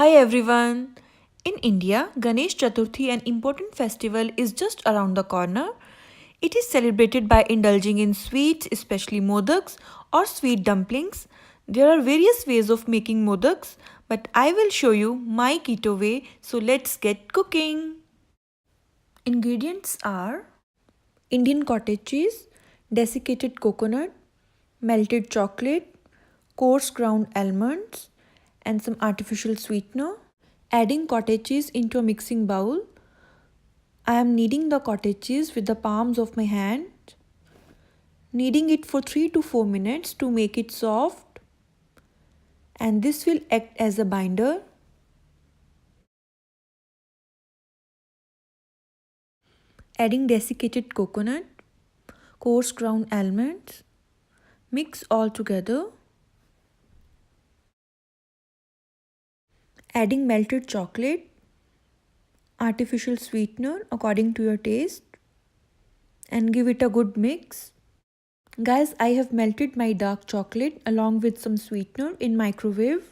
Hi everyone! In India, Ganesh Chaturthi, an important festival, is just around the corner. It is celebrated by indulging in sweets, especially modaks or sweet dumplings. There are various ways of making modaks, but I will show you my keto way, so let's get cooking. Ingredients are Indian cottage cheese, desiccated coconut, melted chocolate, coarse ground almonds, and some artificial sweetener. Adding cottage cheese into a mixing bowl. I am kneading the cottage cheese with the palms of my hand. Kneading it for 3 to 4 minutes to make it soft. And this will act as a binder. Adding desiccated coconut, coarse ground almonds. Mix all together. Adding melted chocolate, artificial sweetener according to your taste, and give it a good mix. Guys, I have melted my dark chocolate along with some sweetener in microwave.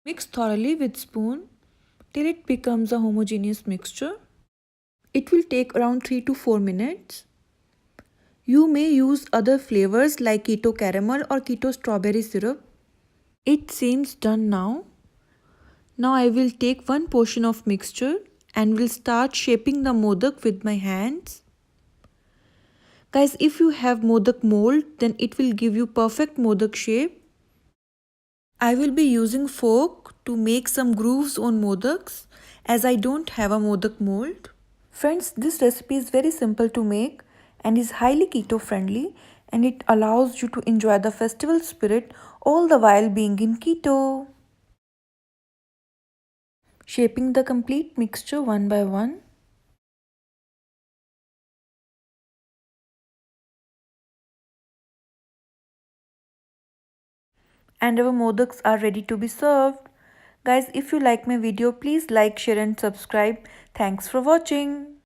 Mix thoroughly with spoon till it becomes a homogeneous mixture. It will take around 3 to 4 minutes. You may use other flavors like keto caramel or keto strawberry syrup. It seems done now. Now I will take one portion of mixture and will start shaping the modak with my hands. Guys, if you have modak mold, then it will give you perfect modak shape. I will be using fork to make some grooves on modaks as I don't have a modak mold. Friends, this recipe is very simple to make and is highly keto friendly, and it allows you to enjoy the festival spirit all the while being in keto. Shaping the complete mixture one by one. And our modaks are ready to be served. Guys, if you like my video, please like, share and subscribe. Thanks for watching.